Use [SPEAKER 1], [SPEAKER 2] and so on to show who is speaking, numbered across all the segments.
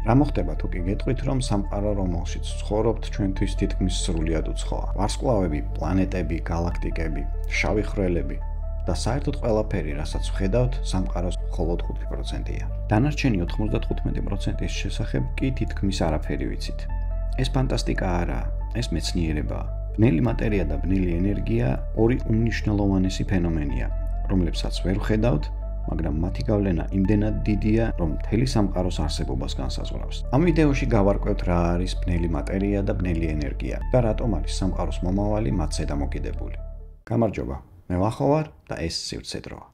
[SPEAKER 1] რა მოხდება თუ კი გეტყვით, რომ სამყარო, რომელშიც ცხოვრობთ, ჩვენთვის თითქმის სრულიად უცხოა. ვარსკვლავები, პლანეტები, galaktikები, შავი ხვრელები და საერთოდ ყველაფერი, რასაც ვხედავთ, სამყაროს მხოლოდ 5%-ია. დანარჩენი 95%-ის შესახებ კი თითქმის არაფერი ვიცით. ეს ფანტასტიკა არაა, ეს მეცნიერებაა. ბნელი მატერია და ბნელი ენერგია ორი უმნიშვნელოვანესი ფენომენია, რომლებსაც ვერ ვხედავთ, მაგრამ მათი გავლენა იმდენად დიდია, რომ მთელი სამყაროს არსებობას განსაზღვრავს. ამ ვიდეოში გავარკვევთ რა არის ბნელი მატერია და ბნელი ენერგია და რატომ არის სამყაროს მომავალი მათზე დამოკიდებული. გამარჯობა, მე ვახოვარ და ეს სივრცე დროა.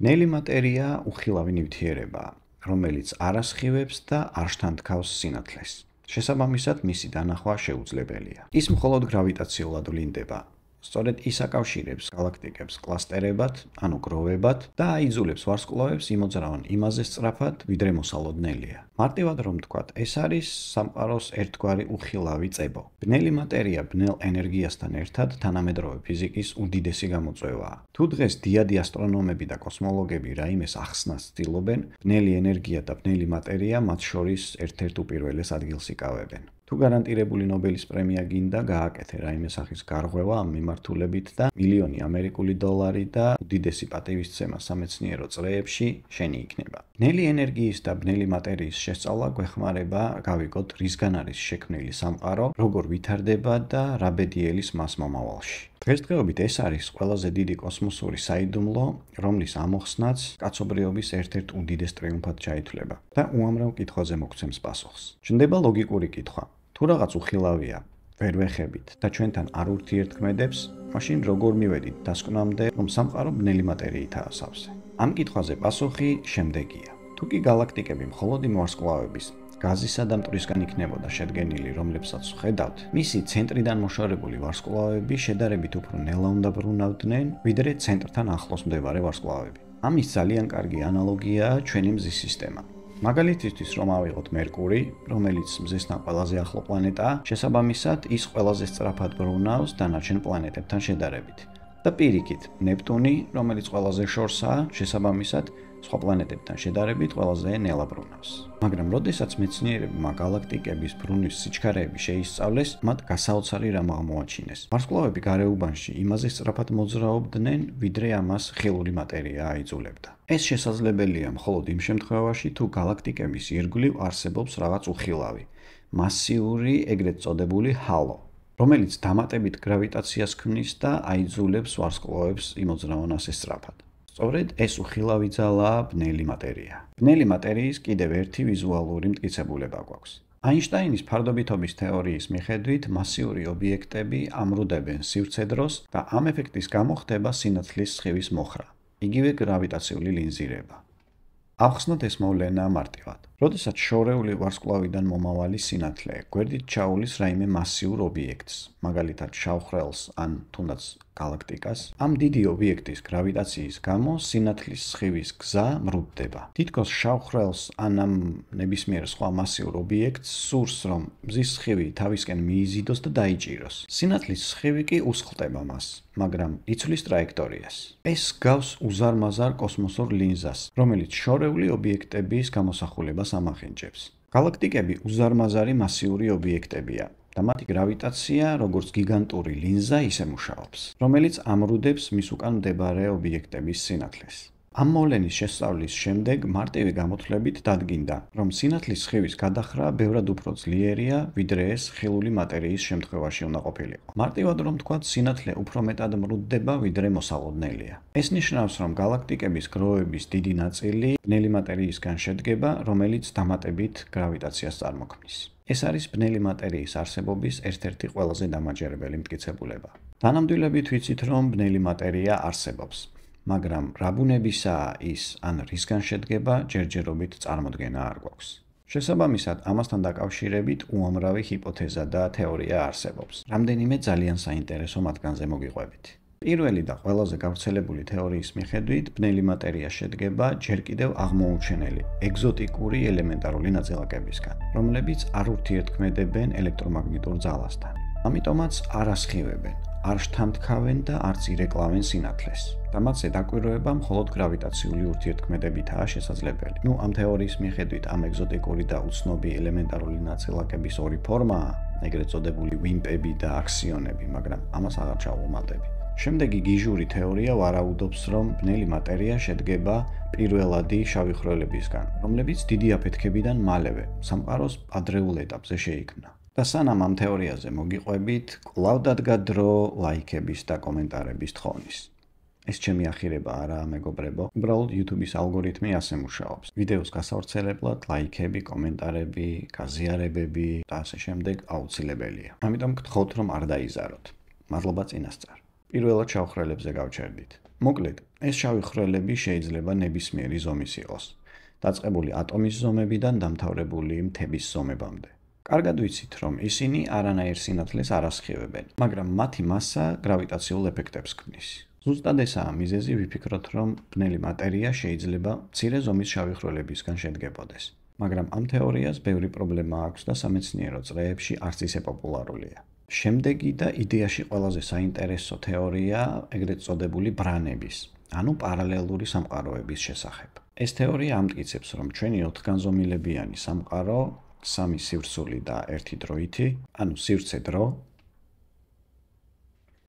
[SPEAKER 1] ბნელი მატერია უხილავი ნივთიერებაა, რომელიც არ ასხივებს და არ შთანთქავს სინათლეს. შესაბამისად, მისი დანახვა შეუძლებელია. ის მხოლოდ გრავიტაციულად ვლინდება. სწორედ ის აკავშირებს galaktikებს კლასტერებად, ანუ გროვებად და აიძულებს ვარსკვლავებს იმოძრავონ იმაზე სწრაფად, ვიდრე მოსალოდნელია. მარტივად რომ ვთქვათ, ეს არის სამყაროს ერთგვარი უხილავი წებო. ბნელი მატერია ბნელ ენერგიასთან ერთად თანამედროვე ფიზიკის უდიდესი გამოწვევაა. თუ დღეს დიადი ასტრონომები და კოსმოლოგები რაიმეს ახსნას ცდილობენ, ბნელი ენერგია და ბნელი მატერია მათ შორის ერთ-ერთ უპირველეს ადგილს იკავებენ. თუ გარანტირებული ნობელის პრემია გინდა, გააკეთე რაიმე სახის გარღვევა ამ მიმართულებით და მილიონი ამერიკული დოლარი და უდიდესი პატივისცემა სამეცნიერო წრეებში შენი იქნება. ბნელი ენერგიის და ბნელი მატერიის შესწავლა გვეხმარება გავიგოთ, რისგან არის შექმნილი სამყარო, როგორ ვითარდება და რა ბედიელის მას მომავალში. დღესდღეობით ეს არის ყველაზე დიდი კოსმოსური საიდუმლო, რომლის ამოხსნაც კაცობრიობის ერთ-ერთ უდიდეს ტრიუმფად ჩაითვლება და უამრავ კითხვაზე მოგცემს პასუხს. ჩნდება ლოგიკური კითხვა. თუ რაღაც უხილავია, ვერ ვეხებით და ჩვენთან არ ურთიერთქმედებს, მაშინ როგორ მივედით დასკვნამდე, რომ სამყარო ბნელი მატერიითაა სავსე? ამ კითხვაზე პასუხი შემდეგია. თუ კი galaktikები მხოლოდ იმ ვარსკვლავების გაზისა და მტვრისგან იქნებოდა შედგენილი, რომლებსაც ვხედავთ, მისი ცენტრიდან მოშორებული ვარსკვლავები შედარებით უფრო ნელა უნდა ბრუნავდნენ, ვიდრე ცენტრთან ახლოს მდებარე ვარსკვლავები. ამის ძალიან კარგი ანალოგიაა ჩვენი მზის სისტემა. მაგალითისთვის რომ ავიღოთ მერკური, რომელიც მზესთან ყველაზე ახლო პლანეტაა, შესაბამისად ის ყველაზე სწრაფად ბრუნავს დანარჩენ პლანეტებთან შედარებით. და პირიქით, ნეპტუნი, რომელიც ყველაზე შორსაა, შესაბამისად სხვა პლანეტებთან შედარებით ყველაზე ნელა ბრუნავს. მაგრამ როდესაც მეცნიერებმა galaktikების ბრუნვის სიჩქარეები შეისწავლეს, მათ გასაოცარი რამ აღმოაჩინეს. ვარსკვლავები გარეუბანში იმაზე სწრაფად მოძრაობდნენ, ვიდრე ამას ხილული მატერია აიძულებდა. ეს შესაძლებელია მხოლოდ იმ შემთხვევაში, თუ galaktikების ირგვლივ არსებობს რაღაც უხილავი, მასიური, ეგრეთ წოდებული ჰალო, რომელიც დამატებით გრავიტაციას ქმნის და აიძულებს ვარსკვლავებს იმოძრავონ ასე სწრაფად. სწორედ ეს უხილავი ძალაა ბნელი მატერია. ბნელი მატერიის კიდევ ერთი ვიზუალური მტკიცებულება გვაქვს. აინშტაინის ფარდობითობის თეორიის მიხედვით, მასიური ობიექტები ამრუდებენ სივრცე-დროს და ამ ეფექტის გამო ხდება სინათლის სხივის მოხრა, იგივე გრავიტაციული ლინზირება. ავხსნათ ეს მოვლენა მარტივად. როდესაც შორეული ვარსკვლავიდან მომავალი სინათლე გვერდით ჩაულის რაიმე მასიურ ობიექტს, მაგალითად შავ ხვრელს ან თუნდაც galaktikas, ამ დიდი ობიექტის გრავიტაციის გამო სინათლის სხივის გზა მრუდდება. თითქოს შავ ხვრელს ან ამ ნებისმიერ სხვა მასიურ ობიექტს სურს, რომ მზის სხივი თავისკენ მიიზიდოს და დაიჭიროს. სინათლის სხივი კი უსხლტება მას, მაგრამ იცვლის ტრაექტორიას. ეს გავს უზარმაზარ კოსმოსურ ლინზას, რომელიც შორეული ობიექტების გამოსახულებას ამახინჯებს. galaktikები უზარმაზარი მასიური ობიექტებია და მათი გრავიტაცია, როგორც გიგანტური ლინზა, ისე მუშაობს, რომელიც ამრუდებს მის უკან მდებარე ობიექტების სინათლეს. ამ მოვლენის შესწავლის შემდეგ მარტივი გამოთვლებით დადგინდა, რომ სინათლის სხივის გადახრა ბევრად უფრო ძლიერია, ვიდრე ეს ხილული მატერიის შემთხვევაში უნდა ყოფილიყო. მარტივად რომ ვთქვათ, სინათლე უფრო მეტად მრუდდება, ვიდრე მოსალოდნელია. ეს ნიშნავს, რომ galaktikების გროვების დიდი ნაწილი ბნელი მატერიისგან შედგება, რომელიც დამატებით გრავიტაციას წარმოქმნის. ეს არის ბნელი მატერიის არსებობის ერთ-ერთი ყველაზე დამაჯერებელი მტკიცებულება. დანამდვილებით ვიცით, რომ ბნელი მატერია არსებობს. მაგრამ რა ბუნებისაა ის, ან რისგან შედგება, ჯერჯერობით წარმოდგენა არ გვაქვს. შესაბამისად, ამასთან დაკავშირებით უამრავი ჰიპოთეზა და თეორია არსებობს. რამდენიმე ძალიან საინტერესო მათგანზე მოგიყვებით. პირველი და ყველაზე გავრცელებული თეორიის მიხედვით, ბნელი მატერია შედგება ჯერ კიდევ აღმოუჩენელი, ეგზოტიკური ელემენტარული ნაწილაკებისგან, რომლებიც არ ურთიერთქმედებენ ელექტრომაგნიტურ ძალასთან. ამიტომაც არ ასხივებენ, არ შთამთქავენ და არც ირეკლამენ სინათლეს. და მათზე დაკვირვება მხოლოდ გრავიტაციული ურთიერთქმედებითაა შესაძლებელი. ამ თეორიის მიხედვით ამ ეგზოტიკური და უცნობი ელემენტარული ნაწილაკების ორი ფორმაა, ეგრეთ წოდებული ვიმპები და აქსიონები, მაგრამ ამას აღარ ჩავუმატები. შემდეგი გიჟური თეორია ვარაუდობს, რომ ბნელი მატერია შედგება პირველადი შავი ხვრელებისგან, რომლებიც დიდი აფეთქებიდან მალევე სამყაროს ადრეულ ეტაპზე შეიქმნა. და სანამ ამ თეორიაზე მოგიყვებით, კვლავ დადგა დრო ლაიქების და კომენტარების თხოვნის. ეს ჩემი ახირება არაა, მეგობრებო, უბრალოდ YouTube-ის ალგორითმი ასე მუშაობს. ვიდეოს გასავრცელებლად ლაიქები, კომენტარები, გაზიარებები და ასე შემდეგ აუცილებელია. ამიტომ გთხოვთ, რომ არ დაიზაროთ. მადლობა წინასწარ. პირველად შავ ხვრელებზე გავჩერდით. მოკლედ, ეს შავი ხვრელები შეიძლება ნებისმიერი ზომის იყოს, დაწყებული ატომის ზომებიდან დამთავრებული მთების ზომებამდე. კარგად ვიცით, რომ ისინი არანაირ სინათლეს არ ასხივებენ, მაგრამ მათი მასა გრავიტაციულ ეფექტებს ქმნის. ზუსტად ესაა მიზეზი ვიფიქროთ, რომ ბნელი მატერია შეიძლება მცირე ზომის შავი ხვრელებისგან შედგებოდეს. მაგრამ ამ თეორიას ბევრი პრობლემა აქვს და სამეცნიერო წრეებში არც ისე პოპულარულია. შემდეგი და იდეაში ყველაზე საინტერესო თეორია ეგრეთ წოდებული ბრანების, ანუ პარალელური სამყაროების შესახებ. ეს თეორია ამტკიცებს, რომ ჩვენი ოთხგანზომილებიანი სამყარო, სამი სივრცული და ერთი დროითი, ანუ სივრცე-დრო,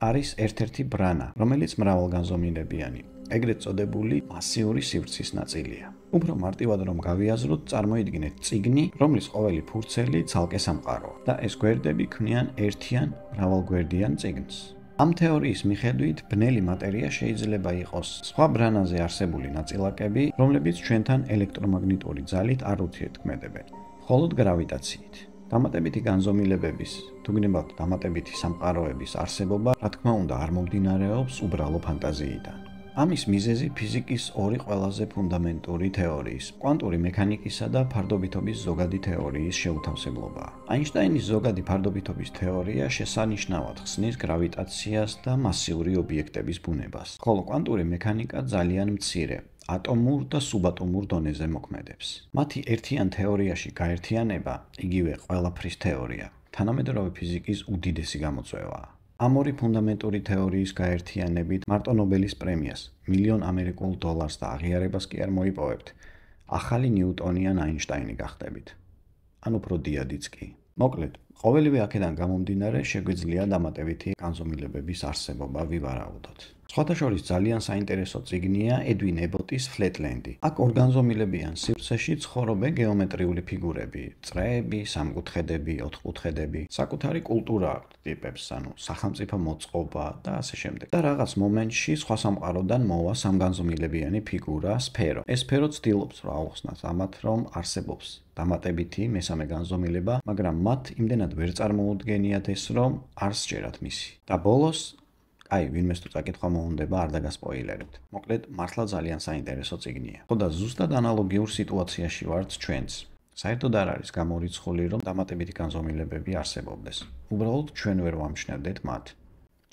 [SPEAKER 1] არის ერთ-ერთი ბრანა, რომელიც მრავალგანზომილებიანი, ეგრეთ წოდებული მასიური სივრცის ნაწილია. უფრო მარტივად რომ გავიაზროთ, წარმოიდგინეთ წიგნი, რომლის ყოველი ფურცელი ცალკე სამყაროა და ეს გვერდები ქმნიან ერთიან მრავალგვერდიან წიგნს. ამ თეორიის მიხედვით, ბნელი მატერია შეიძლება იყოს სხვა ბრანაზე არსებული ნაწილაკები, რომლებიც ჩვენთან ელექტრომაგნიტური ძალით არ ურთიერთქმედებენ, მხოლოდ გრავიტაციით. დამატებითი განზომილებების, თუ გნებავთ დამატებითი სამყაროების არსებობა, რა თქმა უნდა, არ მომდინარეობს უბრალო ფანტაზიიდან. ამის მიზეზი ფიზიკის ორი ყველაზე ფუნდამენტური თეორიის, კვანტური მექანიკისა და ფარდობითობის ზოგადი თეორიის შეუთავსებლობაა. აინშტაინის ზოგადი ფარდობითობის თეორია შესანიშნავად ხსნის გრავიტაციას და მასიური ობიექტების ბუნებას, ხოლო კვანტური მექანიკა ძალიან მცირე, ატომურ და სუბატომურ დონეზე მოქმედებს. მათი ერთიან თეორიაში გაერთიანება, იგივე ყველაფრის თეორია, თანამედროვე ფიზიკის უდიდესი გამოწვევაა. ამ ორი ფუნდამენტური თეორიის გაერთიანებით მარტო ნობელის პრემიას, $1,000,000 ამერიკულ დოლარს და აღიარებას კი არ მოიპოვებთ. ახალი ნიუტონიან აინშტაინი გახდებით. ან უფრო დიადიც კი. მოკლედ, ყოველივე აქედან გამომდინარე შეგვიძლია დამატებითი განზომილებების არსებობა ვივარაუდოთ. სხვათა შორის ძალიან საინტერესო წიგნია ედვინ ებოტის Flatland-ი. აქ ორგანზომილებიან სივრცეში ცხოვრობენ გეომეტრიული ფიგურები, წრეები, სამკუთხედები, ოთხკუთხედები, საკუთარი კულტურა აქვთ ტიპებს, ანუ სახელმწიფო მოწყობა და ასე შემდეგ. და რაღაც მომენტში სხვა სამყაროდან მოვა სამგანზომილებიანი ფიგურა, სფერო. ეს სფერო ცდილობს რომ აუხსნას ამათ, რომ არსებობს დამატებითი მესამე განზომილება, მაგრამ მათ იმდენად ვერ წარმოუდგენიათ ეს, რომ არ სჯერათ მისი. და ბოლოს აი, ვინმეს თუ წაკითხვა მოუნდება, არ დაგასპოილერებთ. მოკლედ, მართლა ძალიან საინტერესო წიგნია. ხო და ზუსტად ანალოგიურ სიტუაციაში ვართ ჩვენც. საერთოდ არ არის გამორიცხული, რომ დამატებითი განზომილებები არსებობდეს. უბრალოდ ჩვენ ვერ ვამჩნევდეთ მათ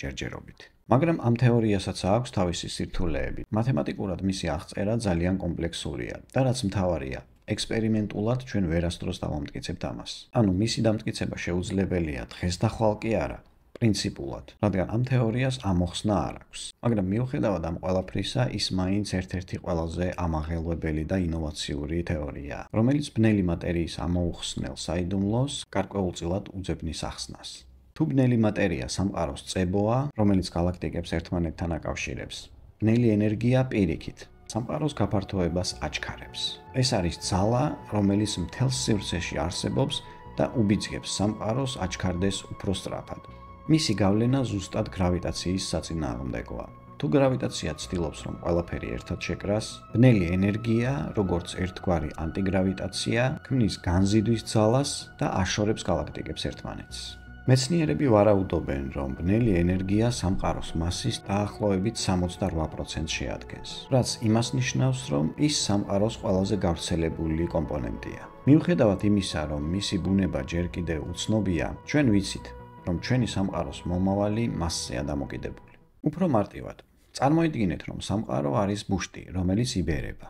[SPEAKER 1] ჯერჯერობით. მაგრამ ამ თეორიასაც აქვს თავისი სირთულეები. მათემატიკურად მისი აღწერა ძალიან კომპლექსურია და რაც მთავარია, ექსპერიმენტულად ჩვენ ვერასდროს დავამტკიცებთ ამას. ანუ მისი დამტკიცება შეუძლებელია დღეს და ხვალ კი არა. პრინციპულად, რადგან ამ თეორიას ამოხსნა არ აქვს. მაგრამ მიუხედავად ამ ყველაფრისა, ის მაინც ერთ-ერთი ყველაზე ამაღელვებელი და ინოვაციური თეორიაა, რომელიც ბნელი მატერიის ამოუხსნელ საიდუმლოს გარკვეულწილად უძებნის ახსნას. თუ ბნელი მატერია სამყაროს წებოა, რომელიც გალაქტიკებს ერთმანეთთან აკავშირებს, ბნელი ენერგია პირიქით სამყაროს გაფართოებას აჩქარებს. ეს არის ძალა, რომელიც მთელ სივრცეში არსებობს და უბიძგებს სამყაროს აჩქარდეს უფრო სწრაფად. მისი გავლენა ზუსტად გრავიტაციის საწინააღმდეგოა. თუ გრავიტაცია ცდილობს, რომ ყველაფერი ერთად შეკრას, ბნელი ენერგია, როგორც ერთგვარი ანტიგრავიტაცია, ქმნის განზიდვის ძალას და აშორებს გალაქტიკებს ერთმანეთს. მეცნიერები ვარაუდობენ, რომ ბნელი ენერგია სამყაროს მასის დაახლოებით 68%-ს შეადგენს, რაც იმას ნიშნავს, რომ ის სამყაროს ყველაზე გავრცელებული კომპონენტია. მიუხედავად იმისა, რომ მისი ბუნება ჯერ კიდევ უცნობია, ჩვენ ვიცით, რომ ჩვენი სამყაროს მომავალი მასზეა დამოკიდებული. უფრო მარტივად, წარმოიდგინეთ, რომ სამყარო არის ბუშტი, რომელიც იბერება.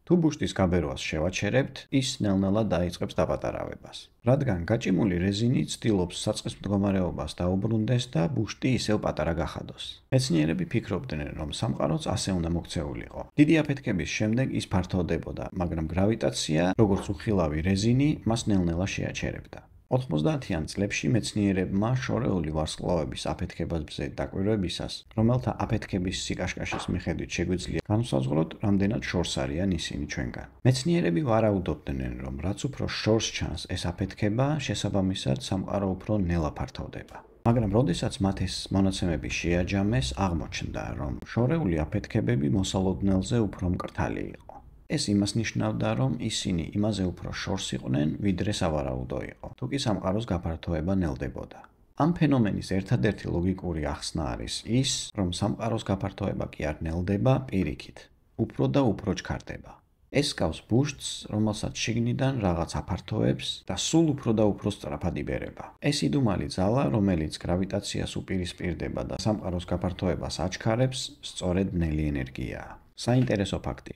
[SPEAKER 1] თუ ბუშტის გაბერვას შევაჩერებთ, ის ნელ-ნელა დაიწყებს დაპატარავებას. რადგან გაჭიმული რეზინი ცდილობს საწყის მდგომარეობას დაუბრუნდეს და ბუშტი ისევ პატარა გახადოს. მეცნიერები ფიქრობდნენ, რომ სამყაროც ასე უნდა მოქცეულიყო. დიდი აფეთქების შემდეგ ის ფართოვდებოდა, მაგრამ გრავიტაცია, როგორც უხილავი რეზინი, მას ნელ-ნელა შეაჩერებდა. 90-იან წლებში მეცნიერებმა შორეული ვარსკვლავების აფეთქებაზე დაკვირვებისას, რომელთა აფეთქების სიკაშკაშის მიხედვით შეგვიძლია განვსაზღვროთ, რამდენად შორს არიან ისინი ჩვენგან. მეცნიერები ვარაუდობდნენ, რომ რაც უფრო შორს ჩანს ეს აფეთქება, შესაბამისად სამყარო უფრო ნელა ფართოვდება. მაგრამ როდესაც მათ ეს მონაცემები შეაჯამეს, აღმოჩნდა, რომ შორეული აფეთქებები მოსალოდნელზე უფრო მკრთალი იყო. ეს იმას ნიშნავდა, რომ ისინი იმაზე უფრო შორს იყვნენ, ვიდრე სავარაუდო იყო, თუ კი სამყაროს გაფართოება ნელდებოდა. ამ ფენომენის ერთადერთი ლოგიკური ახსნა არის ის, რომ სამყაროს გაფართოება კი არ ნელდება, პირიქით, უფრო და უფრო ჩქარდება. ეს გავს ბუშტს, რომელსაც შიგნიდან რაღაც აფართოებს და სულ უფრო და უფრო სწრაფად იბერება. ეს იდუმალი ძალა, რომელიც გრავიტაციას უპირისპირდება და სამყაროს გაფართოებას აჩქარებს, სწორედ ბნელი ენერგიაა. საინტერესო ფაქტი.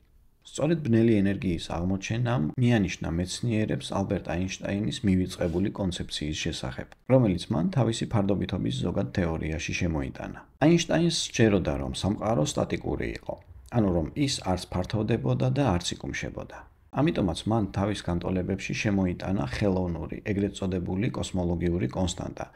[SPEAKER 1] სწორედ ბნელი ენერგიის აღმოჩენამ მიანიშნა მეცნიერებს ალბერტ აინშტაინის მივიწყებული კონცეფციის შესახებ, რომელიც მან თავისი ფარდობითობის ზოგად თეორიაში შემოიტანა. აინშტაინს სჯეროდა, რომ სამყარო სტატიკური იყო, ანუ რომ ის არც ფართოვდებოდა და არც იკუმშებოდა. ამიტომაც მან თავის განტოლებებში შემოიტანა ხელოვნური, ეგრეთ წოდებული კოსმოლოგიური კონსტანტა,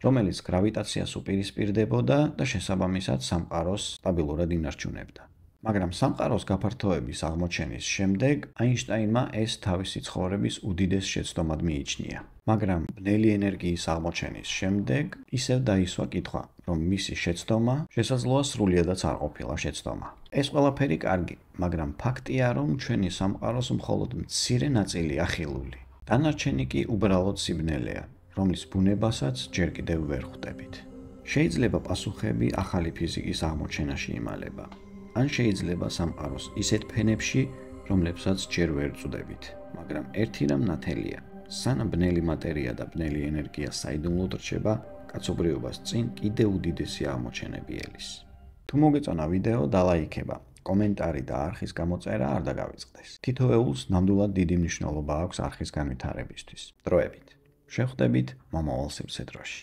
[SPEAKER 1] რომელიც გრავიტაციას უპირისპირდებოდა და შესაბამისად სამყაროს სტაბილურად ინარჩუნებდა. მაგრამ სამყაროს გაფართოების აღმოჩენის შემდეგ აინშტაინმა ეს თავისი ცხოვრების უდიდეს შეცდომად მიიჩნია. მაგრამ ბნელი ენერგიის აღმოჩენის შემდეგ ისევ დაისვა კითხვა, რომ მისი შეცდომა შესაძლოა სრულიადაც არ ყოფილა შეცდომა. ეს ყველაფერი კარგი, მაგრამ ფაქტია, რომ ჩვენი სამყაროს მხოლოდ მცირე ნაწილია ხილული. დანარჩენი კი უბრალოდ სიბნელეა, რომლის ბუნებასაც ჯერ კიდევ ვერ ხვდებით. შეიძლება პასუხები ახალი ფიზიკის აღმოჩენაში იმალება. ან შეიძლება სამყაროს ისეთ ფენებში, რომლებსაც ჯერ ვერ ვწვდებით, მაგრამ ერთი რამ ნათელია, სანამ ბნელი მატერია და ბნელი ენერგია საიდუმლოდ რჩება, კაცობრიობას წინ კიდევ უდიდესი აღმოჩენები ელის. თუ მოგეწონა ვიდეო, დალაიქება, კომენტარი და არხის გამოწერა არ დაგავიწყდეს. თითოეულს ნამდვილად დიდი მნიშვნელობა აქვს არხის განვითარებისთვის. დროებით. შევხვდებით მომავალ სივრცე დროში.